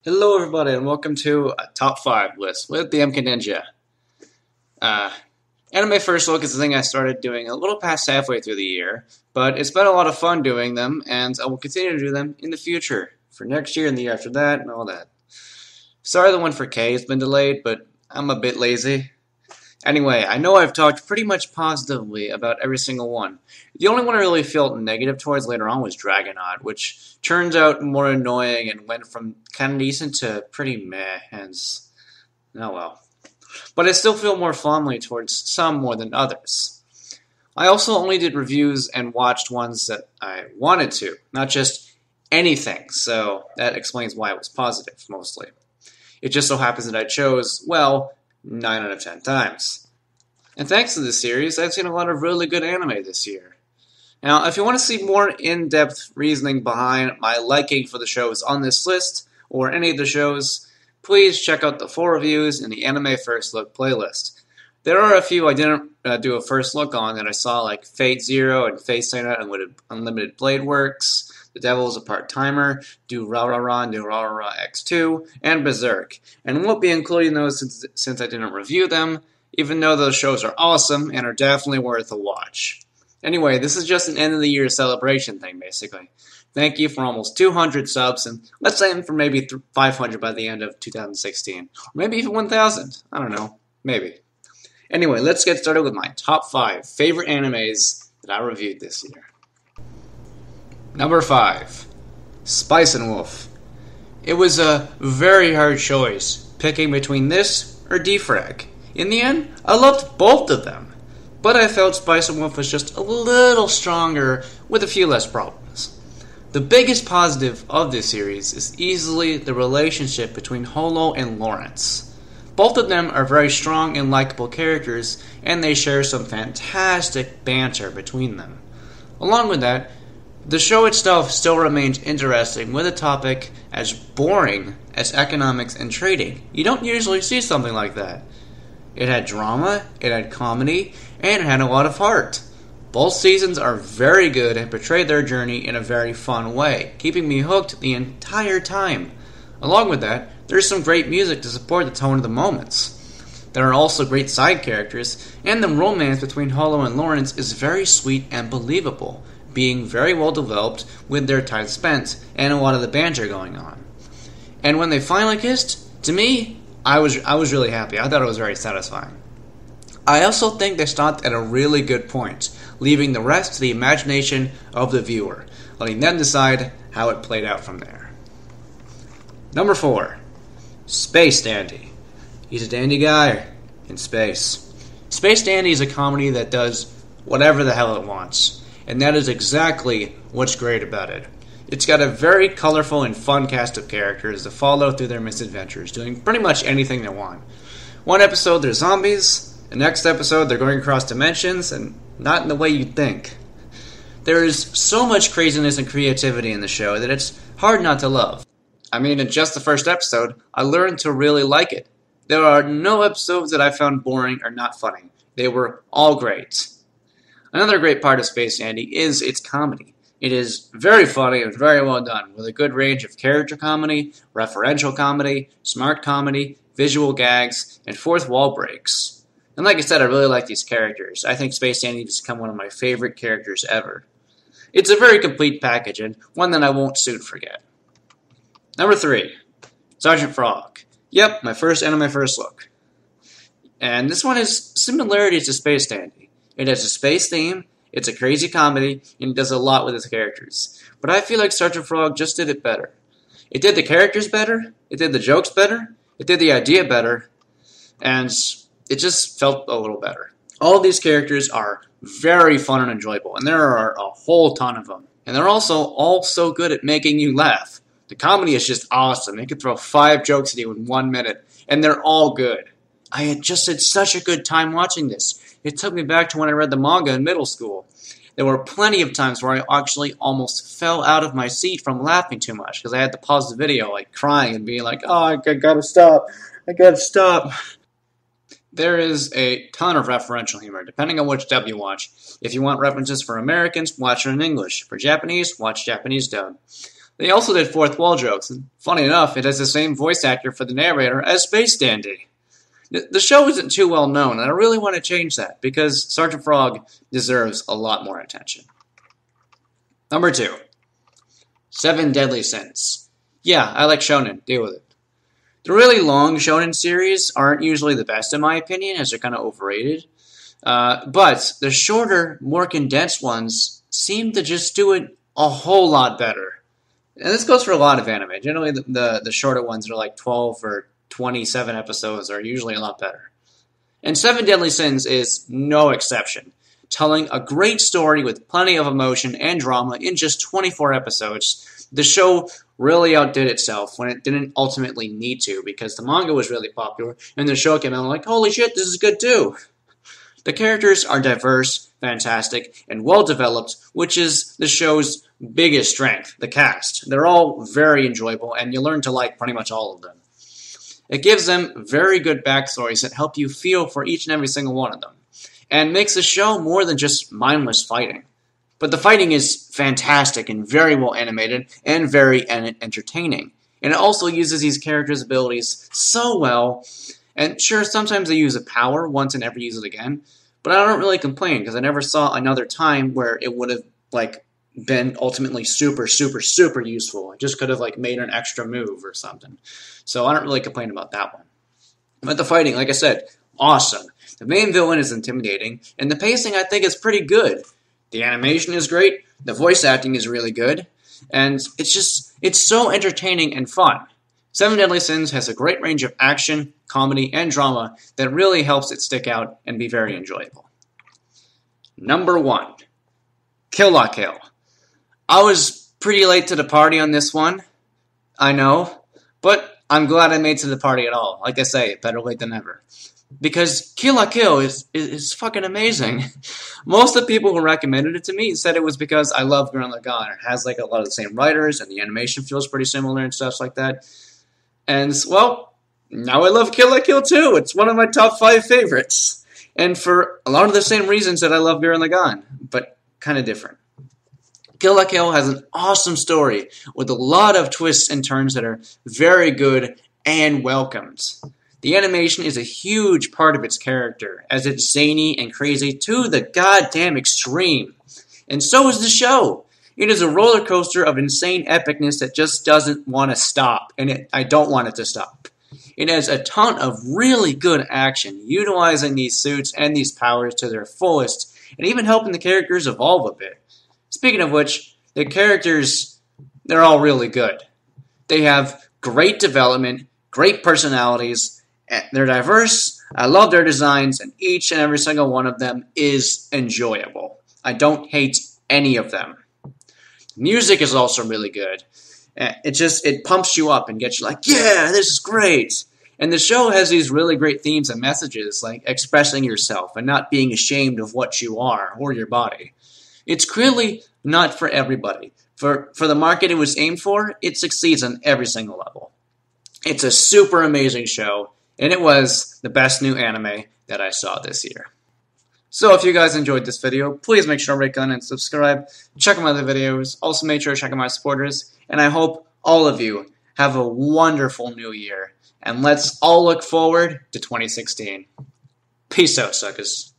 Hello, everybody, and welcome to a top 5 list with the TheMKninja. Uh, Anime First Look is the thing I started doing a little past halfway through the year, but it's been a lot of fun doing them, and I will continue to do them in the future, for next year and the year after that, and all that. Sorry the one for K has been delayed, but I'm a bit lazy. Anyway, I know I've talked pretty much positively about every single one. The only one I really felt negative towards later on was Dragonaut, which turns out more annoying and went from kind of decent to pretty meh, hence, oh well. But I still feel more fondly towards some more than others. I also only did reviews and watched ones that I wanted to, not just anything, so that explains why it was positive, mostly. It just so happens that I chose, well, 9 out of 10 times. And thanks to this series, I've seen a lot of really good anime this year. Now, if you want to see more in-depth reasoning behind my liking for the shows on this list, or any of the shows, please check out the full reviews in the Anime First Look playlist. There are a few I didn't do a first look on that I saw, like Fate Zero and Fate Stay Unlimited Blade Works, The Devil is a Part-Timer, Do Ra Ra Ra and Do Ra Ra Ra X2, and Berserk. And won't be including those since I didn't review them, even though those shows are awesome and are definitely worth a watch. Anyway, this is just an end of the year celebration thing, basically. Thank you for almost 200 subs, and let's aim for maybe 500 by the end of 2016. Or maybe even 1,000. I don't know. Maybe. Anyway, let's get started with my top 5 favorite animes that I reviewed this year. Number 5. Spice and Wolf. It was a very hard choice, picking between this or Defrag. In the end, I loved both of them, but I felt Spice and Wolf was just a little stronger with a few less problems. The biggest positive of this series is easily the relationship between Holo and Lawrence. Both of them are very strong and likable characters, and they share some fantastic banter between them. Along with that, the show itself still remains interesting with a topic as boring as economics and trading. You don't usually see something like that. It had drama, it had comedy, and it had a lot of heart. Both seasons are very good and portray their journey in a very fun way, keeping me hooked the entire time. Along with that, there's some great music to support the tone of the moments. There are also great side characters, and the romance between Holo and Lawrence is very sweet and believable, being very well developed with their time spent and a lot of the banter going on. And when they finally kissed, to me, I was really happy. I thought it was very satisfying. I also think they stopped at a really good point, leaving the rest to the imagination of the viewer, letting them decide how it played out from there. Number 4. Space Dandy. He's a dandy guy in space. Space Dandy is a comedy that does whatever the hell it wants, and that is exactly what's great about it. It's got a very colorful and fun cast of characters to follow through their misadventures, doing pretty much anything they want. One episode they're zombies, the next episode they're going across dimensions, and not in the way you'd think. There is so much craziness and creativity in the show that it's hard not to love. I mean, in just the first episode, I learned to really like it. There are no episodes that I found boring or not funny. They were all great. Another great part of Space Dandy is its comedy. It is very funny and very well done, with a good range of character comedy, referential comedy, smart comedy, visual gags, and fourth wall breaks. And like I said, I really like these characters. I think Space Dandy has become one of my favorite characters ever. It's a very complete package, and one that I won't soon forget. Number 3. Sgt Frog. Yep, my first Anime First Look. And this one has similarities to Space Dandy. It has a space theme, it's a crazy comedy, and it does a lot with its characters. But I feel like Sgt Frog just did it better. It did the characters better, it did the jokes better, it did the idea better, and it just felt a little better. All of these characters are very fun and enjoyable, and there are a whole ton of them. And they're also all so good at making you laugh. The comedy is just awesome. They can throw 5 jokes at you in 1 minute, and they're all good. I had just had such a good time watching this. It took me back to when I read the manga in middle school. There were plenty of times where I actually almost fell out of my seat from laughing too much, because I had to pause the video, like crying and being like, oh, I gotta stop. There is a ton of referential humor, depending on which dub you watch. If you want references for Americans, watch it in English. For Japanese, watch Japanese dub. They also did fourth wall jokes, and funny enough, it has the same voice actor for the narrator as Space Dandy. The show isn't too well known, and I really want to change that, because Sgt. Frog deserves a lot more attention. Number 2. 7 Deadly Sins. Yeah, I like shonen. Deal with it. The really long shonen series aren't usually the best in my opinion, as they're kind of overrated. But the shorter, more condensed ones seem to just do it a whole lot better. And this goes for a lot of anime. Generally, the shorter ones that are like 12 or 27 episodes are usually a lot better. And 7 Deadly Sins is no exception, telling a great story with plenty of emotion and drama in just 24 episodes. The show really outdid itself when it didn't ultimately need to, because the manga was really popular, and the show came out like, holy shit, this is good too. The characters are diverse, fantastic, and well-developed, which is the show's biggest strength, the cast. They're all very enjoyable, and you learn to like pretty much all of them. It gives them very good backstories that help you feel for each and every single one of them, and makes the show more than just mindless fighting. But the fighting is fantastic and very well animated and very entertaining. And it also uses these characters' abilities so well. And sure, sometimes they use a power once and never use it again. But I don't really complain, because I never saw another time where it would have been ultimately super, super, super useful. It just could have made an extra move or something. So I don't really complain about that one. But the fighting, like I said, awesome. The main villain is intimidating, and the pacing I think is pretty good. The animation is great, the voice acting is really good, and it's so entertaining and fun. 7 Deadly Sins has a great range of action, comedy, and drama that really helps it stick out and be very enjoyable. Number 1. Kill La Kill. I was pretty late to the party on this one, I know, but I'm glad I made it to the party at all. Like I say, better late than never. Because Kill La Kill is fucking amazing. Most of the people who recommended it to me said it was because I love Gurren Lagann. It has a lot of the same writers, and the animation feels pretty similar and stuff like that. And, well, now I love Kill La Kill too. It's one of my top 5 favorites. And for a lot of the same reasons that I love Gurren Lagann, but kind of different. Kill La Kill has an awesome story with a lot of twists and turns that are very good and welcomed. The animation is a huge part of its character, as it's zany and crazy to the goddamn extreme. And so is the show. It is a roller coaster of insane epicness that just doesn't want to stop, and I don't want it to stop. It has a ton of really good action, utilizing these suits and these powers to their fullest, and even helping the characters evolve a bit. Speaking of which, the characters, they're all really good. They have great development, great personalities, they're diverse, I love their designs, and each and every single one of them is enjoyable. I don't hate any of them. Music is also really good. It pumps you up and gets you like, yeah, this is great. And the show has these really great themes and messages, like expressing yourself and not being ashamed of what you are or your body. It's clearly not for everybody. For the market it was aimed for, it succeeds on every single level. It's a super amazing show, and it was the best new anime that I saw this year. So if you guys enjoyed this video, please make sure to rate, and subscribe. Check out my other videos. Also make sure to check out my supporters. And I hope all of you have a wonderful new year. And let's all look forward to 2016. Peace out, suckers.